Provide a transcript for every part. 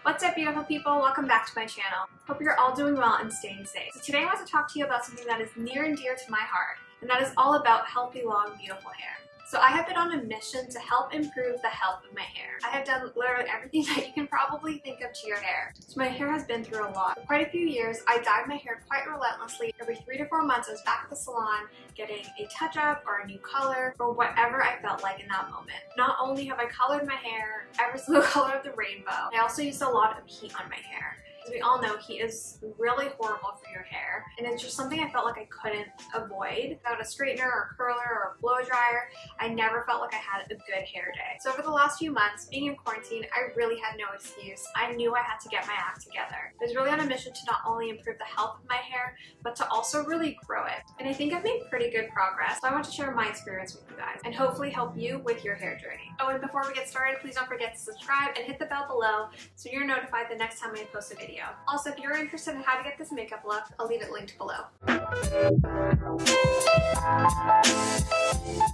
What's up, beautiful people? Welcome back to my channel. Hope you're all doing well and staying safe. So today I want to talk to you about something that is near and dear to my heart, and that is all about healthy, long, beautiful hair. So I have been on a mission to help improve the health of my hair. I have done literally everything that you can probably think of to your hair. So my hair has been through a lot. For quite a few years, I dyed my hair quite relentlessly. Every 3 to 4 months, I was back at the salon getting a touch-up or a new color or whatever I felt like in that moment. Not only have I colored my hair every single color of the rainbow, I also used a lot of heat on my hair. As we all know, heat is really horrible for your hair, and it's just something I felt like I couldn't avoid. Without a straightener or curler or a blow dryer, I never felt like I had a good hair day. So over the last few months, being in quarantine, I really had no excuse. I knew I had to get my act together. I was really on a mission to not only improve the health of my hair, but to also really grow it. And I think I've made pretty good progress, so I want to share my experience with you guys and hopefully help you with your hair journey. Oh, and before we get started, please don't forget to subscribe and hit the bell below so you're notified the next time I post a video. Also, if you're interested in how to get this makeup look, I'll leave it linked below.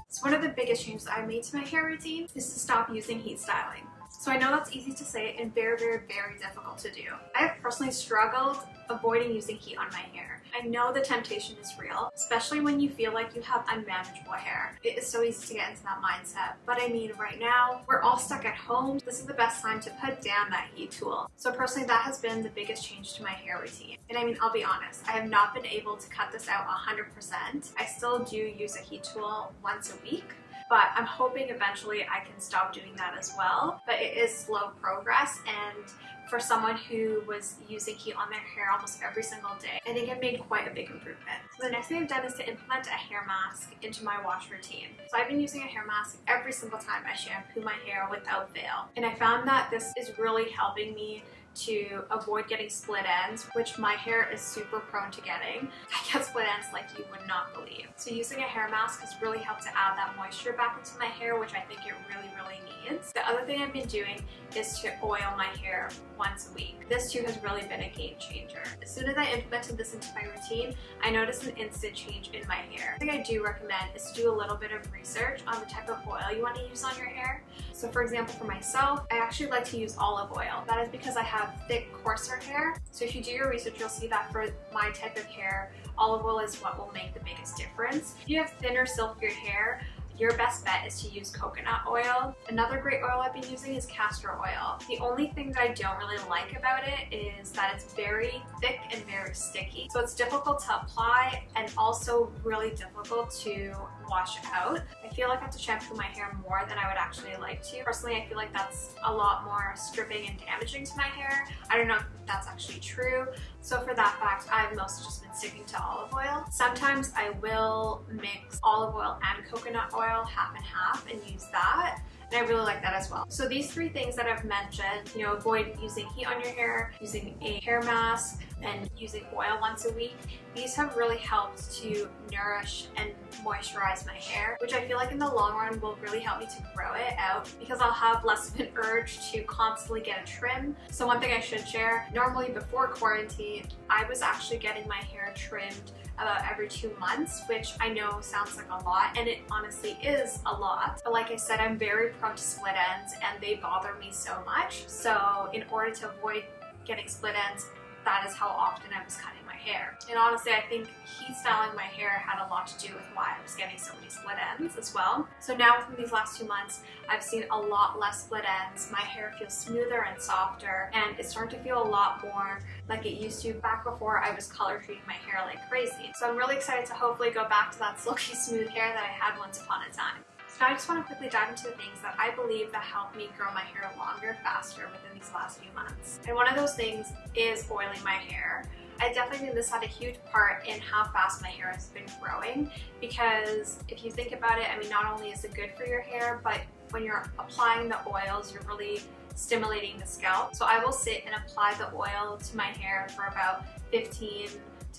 So one of the biggest changes I made to my hair routine is to stop using heat styling. So I know that's easy to say and very, very, very difficult to do. I have personally struggled avoiding using heat on my hair. I know the temptation is real, especially when you feel like you have unmanageable hair. It is so easy to get into that mindset. But I mean, right now, we're all stuck at home. This is the best time to put down that heat tool. So personally, that has been the biggest change to my hair routine. And I mean, I'll be honest, I have not been able to cut this out 100%. I still do use a heat tool once a week, but I'm hoping eventually I can stop doing that as well. But it is slow progress, and for someone who was using heat on their hair almost every single day, I think I've made quite a big improvement. So the next thing I've done is to implement a hair mask into my wash routine. So I've been using a hair mask every single time I shampoo my hair without fail. And I found that this is really helping me to avoid getting split ends, which my hair is super prone to getting. I get split ends like you would not believe. So using a hair mask has really helped to add that moisture back into my hair, which I think it really, really needs. The other thing I've been doing is to oil my hair once a week. This too has really been a game changer. As soon as I implemented this into my routine, I noticed an instant change in my hair. The thing I do recommend is to do a little bit of research on the type of oil you want to use on your hair. So for example, for myself, I actually like to use olive oil. That is because I have thick, coarser hair. So if you do your research, you'll see that for my type of hair, olive oil is what will make the biggest difference. If you have thinner, silkier hair, your best bet is to use coconut oil. Another great oil I've been using is castor oil. The only thing that I don't really like about it is that it's very thick and very sticky. So it's difficult to apply and also really difficult to wash out. I feel like I have to shampoo my hair more than I would actually like to. Personally, I feel like that's a lot more stripping and damaging to my hair. I don't know if that's actually true. So for that fact, I've mostly just been sticking to olive oil. Sometimes I will mix olive oil and coconut oil half and half and use that. And I really like that as well. So these 3 things that I've mentioned, you know, avoid using heat on your hair, using a hair mask, and using oil once a week, these have really helped to nourish and moisturize my hair, which I feel like in the long run will really help me to grow it out because I'll have less of an urge to constantly get a trim. So one thing I should share, normally before quarantine, I was actually getting my hair trimmed about every 2 months, which I know sounds like a lot, and it honestly is a lot. But like I said, I'm very prone to split ends and they bother me so much. So in order to avoid getting split ends, that is how often I was cutting my hair. And honestly, I think heat styling my hair had a lot to do with why I was getting so many split ends as well. So now within these last 2 months, I've seen a lot less split ends. My hair feels smoother and softer, and it's starting to feel a lot more like it used to back before I was color treating my hair like crazy. So I'm really excited to hopefully go back to that silky smooth hair that I had once upon a time. So now I just want to quickly dive into the things that I believe that helped me grow my hair longer, faster within these last few months. And one of those things is oiling my hair. I definitely think this had a huge part in how fast my hair has been growing, because if you think about it, I mean, not only is it good for your hair, but when you're applying the oils, you're really stimulating the scalp. So I will sit and apply the oil to my hair for about 15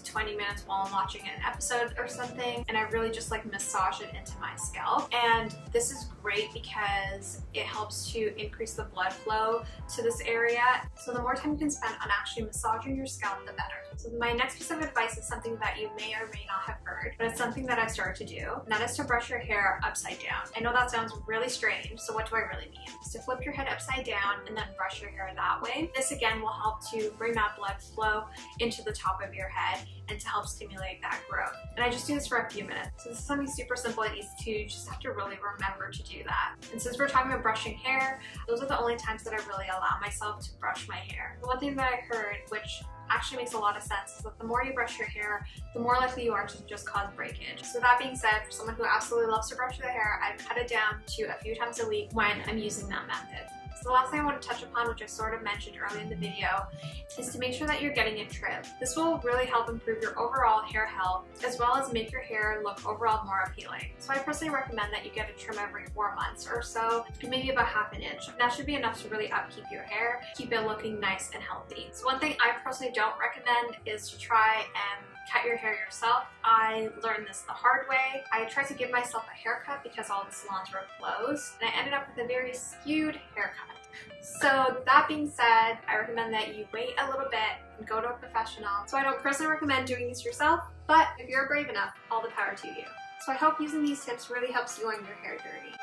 to 20 minutes while I'm watching an episode or something, and I really just like massage it into my scalp. And this is great because it helps to increase the blood flow to this area. So the more time you can spend on actually massaging your scalp, the better. So my next piece of advice is something that you may or may not have heard, but it's something that I've started to do, and that is to brush your hair upside down. I know that sounds really strange, so what do I really mean? It's to flip your head upside down and then brush your hair that way. This again will help to bring that blood flow into the top of your head and to help stimulate that growth. And I just do this for a few minutes. So this is something super simple and easy to, you just have to really remember to do that. And since we're talking about brushing hair, those are the only times that I really allow myself to brush my hair. The one thing that I heard, which actually makes a lot of sense, is that the more you brush your hair, the more likely you are to just cause breakage. So that being said, for someone who absolutely loves to brush their hair, I've cut it down to a few times a week when I'm using that method. So the last thing I want to touch upon, which I sort of mentioned earlier in the video, is to make sure that you're getting it trimmed. This will really help improve your overall hair health, as well as make your hair look overall more appealing. So I personally recommend that you get a trim every 4 months or so, and maybe about ½ an inch. That should be enough to really upkeep your hair, keep it looking nice and healthy. So one thing I personally don't recommend is to try and cut your hair yourself. I learned this the hard way. I tried to give myself a haircut because all the salons were closed, and I ended up with a very skewed haircut. So that being said, I recommend that you wait a little bit and go to a professional. So I don't personally recommend doing this yourself, but if you're brave enough, all the power to you. So I hope using these tips really helps you on your hair journey.